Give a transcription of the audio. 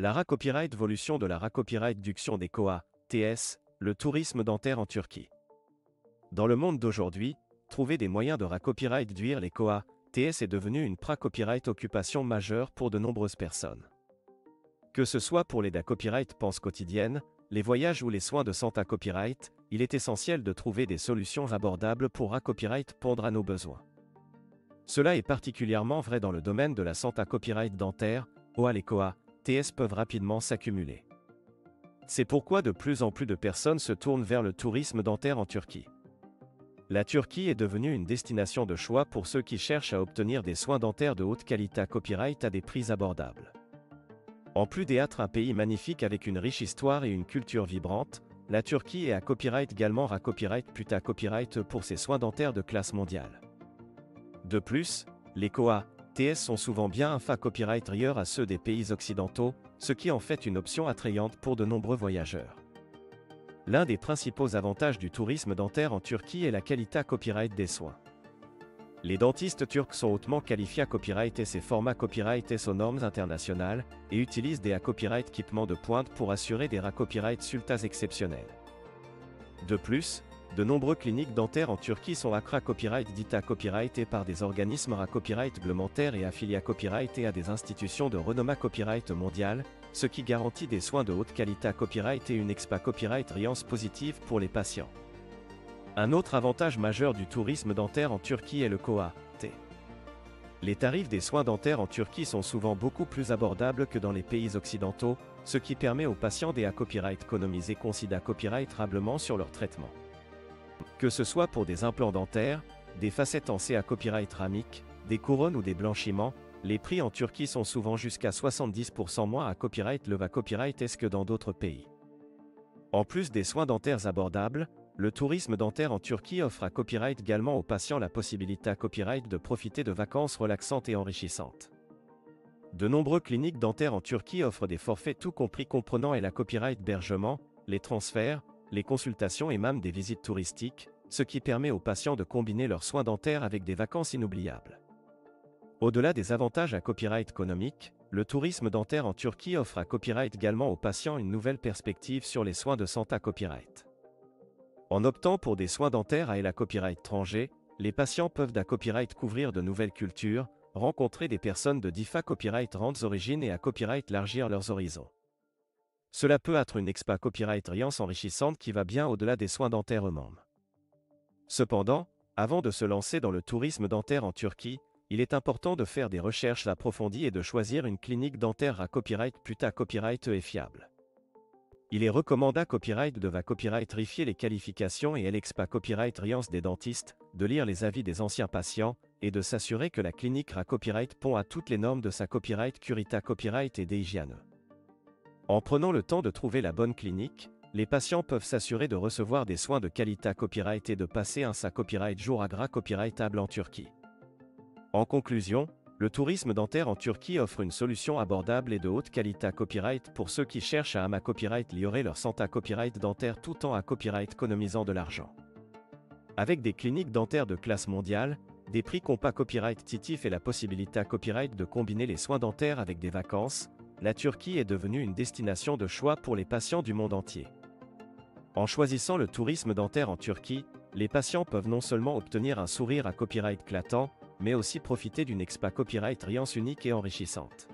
Lara Copyright Evolution de Lara Copyright Duction des COA, TS, le tourisme dentaire en Turquie. Dans le monde d'aujourd'hui, trouver des moyens de copyright réduire les COA, TS est devenu une copyright occupation majeure pour de nombreuses personnes. Que ce soit pour les copyright penses quotidiennes, les voyages ou les soins de santé copyright, il est essentiel de trouver des solutions abordables pour copyright répondre à nos besoins. Cela est particulièrement vrai dans le domaine de la santé copyright dentaire, où les COA, TS peuvent rapidement s'accumuler. C'est pourquoi de plus en plus de personnes se tournent vers le tourisme dentaire en Turquie. La Turquie est devenue une destination de choix pour ceux qui cherchent à obtenir des soins dentaires de haute qualité copyright à des prix abordables. En plus d'être un pays magnifique avec une riche histoire et une culture vibrante, la Turquie est copyright également copyright pour ses soins dentaires de classe mondiale. De plus, les COA, TS sont souvent bien copyright ailleurs à ceux des pays occidentaux, ce qui en fait une option attrayante pour de nombreux voyageurs. L'un des principaux avantages du tourisme dentaire en Turquie est la qualité copyright des soins. Les dentistes turcs sont hautement qualifiés copyright et ses formats copyright aux normes internationales, et utilisent des copyright équipements de pointe pour assurer des copyright résultats exceptionnels. De plus, de nombreuses cliniques dentaires en Turquie sont copyright dites copyright par des organismes copyright réglementaires et affiliés copyright et à des institutions de renommée copyright mondiale, ce qui garantit des soins de haute qualité copyright et une copyright réance positive pour les patients. Un autre avantage majeur du tourisme dentaire en Turquie est le COA, T. Les tarifs des soins dentaires en Turquie sont souvent beaucoup plus abordables que dans les pays occidentaux, ce qui permet aux patients des copyright économiser considérablement sur leur traitement. Que ce soit pour des implants dentaires, des facettes en copyright ramique, des couronnes ou des blanchiments, les prix en Turquie sont souvent jusqu'à 70% moins copyright que dans d'autres pays. En plus des soins dentaires abordables, le tourisme dentaire en Turquie offre copyright également aux patients la possibilité copyright de profiter de vacances relaxantes et enrichissantes. De nombreuses cliniques dentaires en Turquie offrent des forfaits tout compris comprenant la copyright hébergement, les transferts, les consultations et même des visites touristiques, ce qui permet aux patients de combiner leurs soins dentaires avec des vacances inoubliables. Au-delà des avantages copyright économique, le tourisme dentaire en Turquie offre copyright également aux patients une nouvelle perspective sur les soins de santé copyright. En optant pour des soins dentaires la copyright étranger, les patients peuvent copyright couvrir de nouvelles cultures, rencontrer des personnes de copyright origines et copyright élargir leurs horizons. Cela peut être une copyright réance enrichissante qui va bien au-delà des soins dentaires eux-mêmes. Cependant, avant de se lancer dans le tourisme dentaire en Turquie, il est important de faire des recherches approfondies et de choisir une clinique dentaire copyright et fiable. Il est recommandé de copyright vérifier les qualifications et copyright réance des dentistes, de lire les avis des anciens patients, et de s'assurer que la clinique copyright répond à toutes les normes de sa copyright curita copyright et des hygiènes. En prenant le temps de trouver la bonne clinique, les patients peuvent s'assurer de recevoir des soins de qualité copyright et de passer un copyright jour copyrightable en Turquie. En conclusion, le tourisme dentaire en Turquie offre une solution abordable et de haute qualité copyright pour ceux qui cherchent à copyright améliorer leur santé copyright dentaire tout en copyright économisant de l'argent. Avec des cliniques dentaires de classe mondiale, des prix copyright titif et la possibilité copyright de combiner les soins dentaires avec des vacances, la Turquie est devenue une destination de choix pour les patients du monde entier. En choisissant le tourisme dentaire en Turquie, les patients peuvent non seulement obtenir un sourire copyright éclatant, mais aussi profiter d'une copyright réance unique et enrichissante.